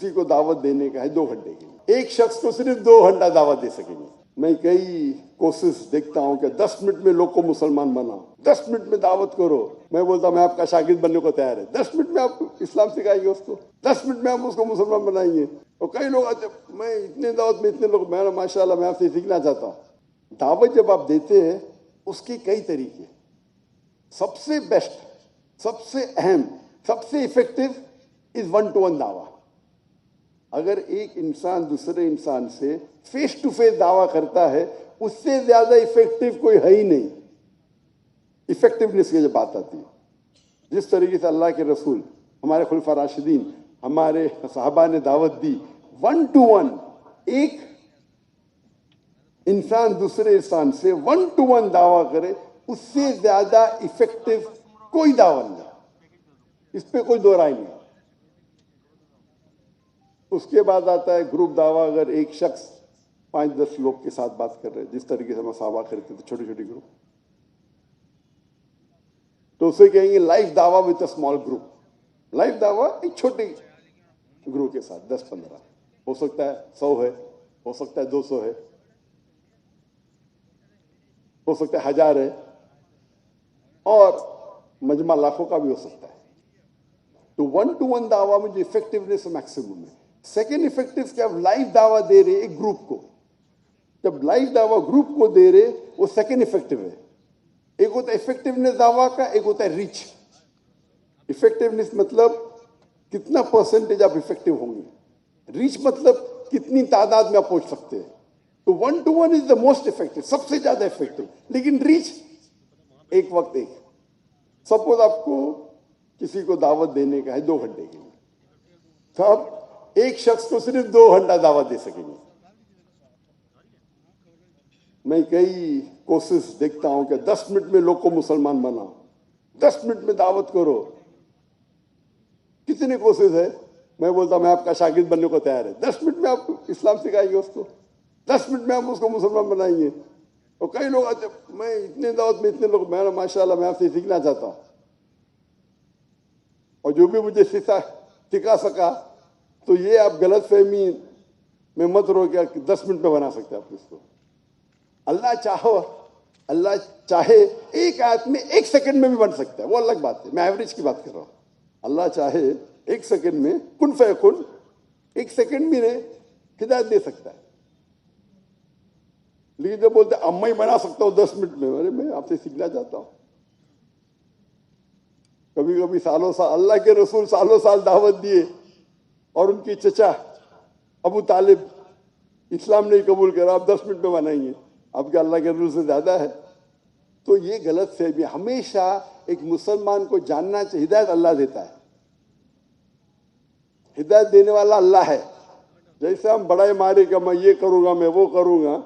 किसी को दावत देने का है 2 घंटे के लिए, एक शख्स को सिर्फ 2 घंटा दावत दे सकेंगे। मैं कई कोशिश देखता हूं कि 10 मिनट में लोग को मुसलमान बनाओ, 10 मिनट में दावत करो। मैं बोलता हूं मैं आपका शागिर्द बनने को तैयार है। 10 मिनट में आप इस्लाम सिखाएंगे उसको, 10 मिनट में आप उसको मुसलमान बनाएंगे। और कई लोग आते, मैं इतने दावत में इतने लोग, मैं माशाल्लाह मैं आपसे सीखना चाहता हूं। दावत जब आप देते हैं उसके कई तरीके, सबसे बेस्ट, सबसे अहम, सबसे इफेक्टिव इज 1-to-1 दावा। अगर एक इंसान दूसरे इंसान से फेस टू फेस दावा करता है, उससे ज्यादा इफेक्टिव कोई है ही नहीं। इफेक्टिवनेस की जब बात आती है, जिस तरीके से अल्लाह के रसूल, हमारे खुलफा राशिदीन, हमारे सहाबा ने दावत दी, 1-to-1, एक इंसान दूसरे इंसान से 1-to-1 दावा करे, उससे ज्यादा इफेक्टिव कोई दावा नहीं, इस पे कोई दो राय नहीं। उसके बाद आता है ग्रुप दावा। अगर एक शख्स 5-10 लोग के साथ बात कर रहे हैं, जिस तरीके से हम सहाबा करते थे, छोटी छोटी ग्रुप, तो उसे कहेंगे लाइव दावा with a small group. Live दावा एक छोटे ग्रुप के साथ 10-15, हो सकता है 100 है, हो सकता है 200 है, हो सकता है 1000 है, और मजमा लाखों का भी हो सकता है। तो 1-to-1 दावा में जो इफेक्टिवनेस मैक्सिमम है। सेकेंड इफेक्टिव कि आप लाइव दावा दे रहे एक ग्रुप को, जब लाइव दावा ग्रुप को दे रहे, वो सेकेंड इफेक्टिव है। एक होता है इफेक्टिवनेस दावा का, एक होता है रीच। इफेक्टिवनेस मतलब कितना परसेंटेज आप इफेक्टिव होंगे, रीच मतलब कितनी तादाद में आप पहुंच सकते हैं। तो 1-to-1 is the most effective, सबसे ज्यादा इफेक्टिव। लेकिन रीच एक वक्त एक, सपोज आपको किसी को दावत देने का है 2 घंटे के लिए, तो आप एक शख्स को सिर्फ 2 घंटा दावत दे सकेंगे। मैं कई कोशिश देखता हूं कि 10 मिनट में लोग को मुसलमान बनाओ, 10 मिनट में दावत करो। कितनी कोशिश है। मैं बोलता हूं मैं आपका शागिर्द बनने को तैयार है। 10 मिनट में आप इस्लाम सिखाएंगे उसको, 10 मिनट में आप उसको मुसलमान बनाएंगे। और कई लोग आते, मैं इतने दावत में इतने लोग, मैं माशाल्लाह मैं आपसे सीखना चाहता हूं। और जो भी मुझे सिखा सका, तो ये आप गलत फहमी में मत रहो क्या 10 मिनट में बना सकते हैं आप इसको। अल्लाह चाहे एक आयत में 1 सेकंड में भी बन सकता है, वो अलग बात है। मैं एवरेज की बात कर रहा हूं। अल्लाह चाहे 1 सेकंड में कुन फयकुन, 1 सेकंड भी नहीं हिदायत दे सकता है। लेकिन जब बोलते अब मैं बना सकता हूं 10 मिनट में, अरे मैं आपसे सीखना चाहता हूं। कभी कभी सालों साल अल्लाह के रसूल सालों साल दावत दिए, और उनकी चचा अबू तालिब इस्लाम नहीं कबूल करा, आप 10 मिनट में बनाएंगे, आपके अल्लाह के रसूल से ज्यादा है। तो ये गलत फहमी। हमेशा एक मुसलमान को जानना चाहिए, हिदायत अल्लाह देता है, हिदायत देने वाला अल्लाह है। जैसे हम बड़ाई मारे कि मैं ये करूंगा, मैं वो करूंगा,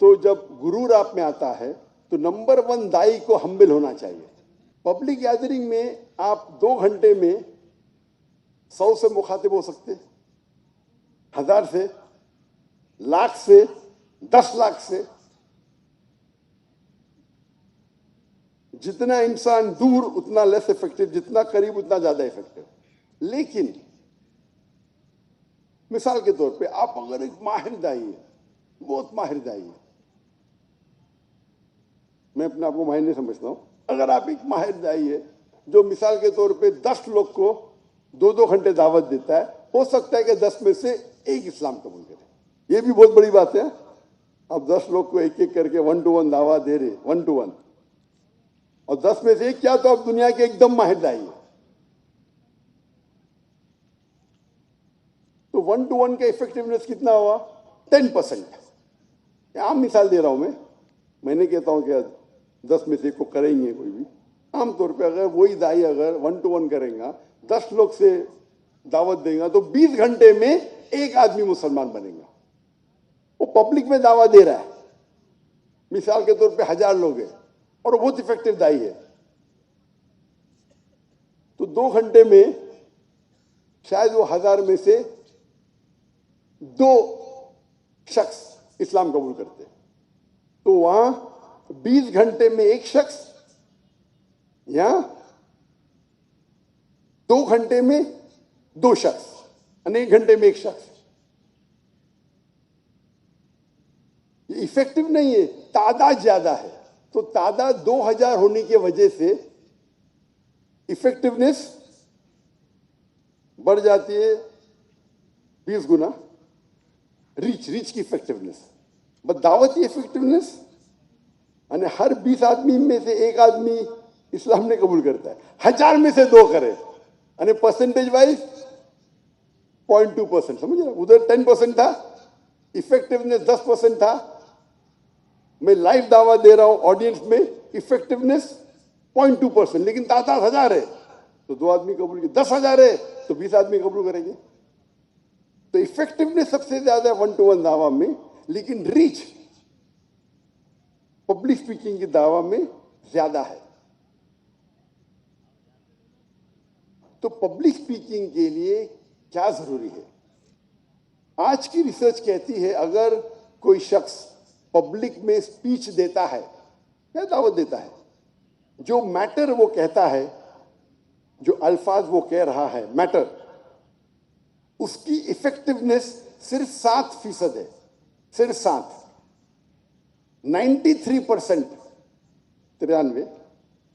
तो जब गुरूर आप में आता है, तो नंबर 1 दाई को हम्बिल होना चाहिए। पब्लिक गैदरिंग में आप 2 घंटे में 100 से मुखातिब हो सकते, 1000 से, लाख से, 10 लाख से। जितना इंसान दूर उतना लेस इफेक्टिव, जितना करीब उतना ज्यादा इफेक्टिव। लेकिन मिसाल के तौर पे आप अगर एक माहिर दाई है, बहुत माहिर दाई है, मैं अपने आप को माहिर नहीं समझता हूं, अगर आप एक माहिर दाई है जो मिसाल के तौर पे 10 लोग को 2-2 घंटे दावत देता है, हो सकता है कि 10 में से एक इस्लाम कबूल करे। ये भी बहुत बड़ी बात है। अब 10 लोग को एक एक करके 1-to-1 दावा दे रहे, 1-to-1, और 10 में से एक क्या, तो आप दुनिया के एकदम माहिर दाई है। तो 1-to-1 का इफेक्टिवनेस कितना हुआ? 10%। आम मिसाल दे रहा हूं मैं नहीं कहता हूं कि 10 में से एक को करेंगे कोई भी। आमतौर पे अगर वही दाई अगर 1-to-1 करेगा, 10 लोग से दावत देगा, तो 20 घंटे में एक आदमी मुसलमान बनेगा। वो पब्लिक में दावा दे रहा है, मिसाल के तौर पे 1000 लोग हैं, और वो बहुत इफेक्टिव दाई है। तो 2 घंटे में शायद वो 1000 में से 2 शख्स इस्लाम कबूल करते हैं। तो वहां 20 घंटे में एक शख्स, या 2 घंटे में 2 शख्स અને 1 घंटे में 1 शख्स, ये इफेक्टिव नहीं है, तादाद ज्यादा है। तो तादाद 2000 होने की वजह से इफेक्टिवनेस बढ़ जाती है 20 गुना, रीच की इफेक्टिवनेस। बट दावत की इफेक्टिवनेस, અને हर 20 आदमी में से 1 आदमी इस्लाम ने कबूल करता है, 1000 में से 2 करे, અને परसेंटेज वाइज 0.2%, समझ रहे? उधर 10% था, इफेक्टिवनेस 10% था। मैं लाइव दावा दे रहा हूं ऑडियंस में, इफेक्टिवनेस 0.2%, लेकिन तादाद 1000 है तो 2 आदमी कबूल किए, 10,000 है तो 20 आदमी कबूल करेंगे। तो इफेक्टिवनेस सबसे ज्यादा 1-to-1 दावा में, लेकिन रीच पब्लिक स्पीकिंग की दावा में ज्यादा है। तो पब्लिक स्पीकिंग के लिए क्या जरूरी है? आज की रिसर्च कहती है अगर कोई शख्स पब्लिक में स्पीच देता है या दावत देता है, जो मैटर वो कहता है, जो अल्फाज वो कह रहा है मैटर, उसकी इफेक्टिवनेस सिर्फ 7% है, सिर्फ 7। 93%, 93,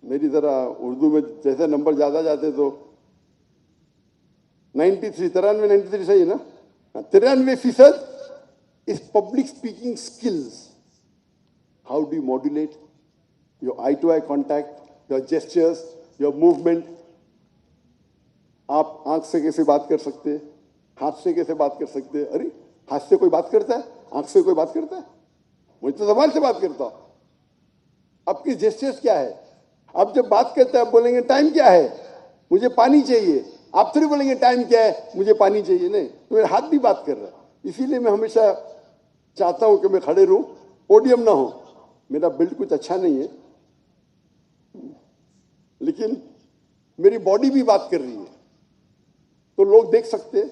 मेरी जरा उर्दू में जैसे नंबर ज्यादा जाते तो 93, 93 सही है ना? 93% is public speaking skills. How do you modulate your eye-to-eye contact, your gestures, your movement? आप आंख से कैसे बात कर सकते हैं, हाथ से कैसे बात कर सकते हैं? अरे हाथ से कोई बात करता है, आंख से कोई बात करता है? मुझे तो जबान से बात करता हूं। आपकी जेस्चर्स क्या है? आप जब बात करते हैं आप बोलेंगे टाइम क्या है, मुझे पानी चाहिए। आप थोड़ी बोलेंगे टाइम क्या है, मुझे पानी चाहिए। नहीं, तो मेरा हाथ भी बात कर रहा है। इसीलिए मैं हमेशा चाहता हूं कि मैं खड़े रहूं, पोडियम ना हो। मेरा बिल्ड कुछ अच्छा नहीं है, लेकिन मेरी बॉडी भी बात कर रही है, तो लोग देख सकते हैं।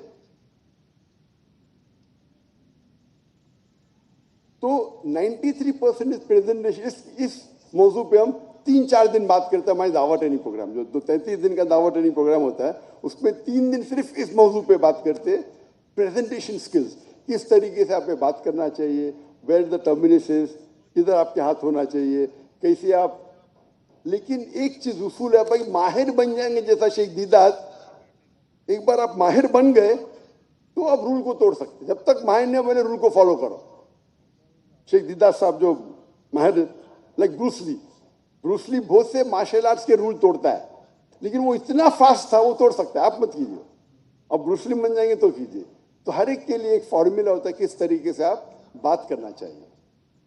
तो 93% प्रेजेंटेशन, इस मौजू पे हम 3-4 दिन बात करते हैं। हमारी दावा ट्रेनिंग प्रोग्राम जो 33 दिन का दावा ट्रेनिंग प्रोग्राम होता है, उसमें 3 दिन सिर्फ इस मौजू पे बात करते हैं। प्रेजेंटेशन स्किल्स, किस तरीके से आपको बात करना चाहिए, वेयर द टर्मिनेसेस, किधर आपके हाथ होना चाहिए, कैसे आप। लेकिन एक चीज उसूल है भाई, माहिर बन जाएंगे जैसा शेख दीदात। एक बार आप माहिर बन गए तो आप रूल को तोड़ सकते। जब तक माहिर नहीं बने रूल को फॉलो करो। शेख दीदात साहब जो माहिर, लाइक ब्रूस ली बहुत से मार्शल आर्ट्स के रूल तोड़ता है, लेकिन वो इतना फास्ट था वो तोड़ सकता है। आप मत कीजिए, अब ब्रूस ली बन जाएंगे तो कीजिए। तो हर एक के लिए एक फॉर्मूला होता है किस तरीके से आप बात करना चाहिए।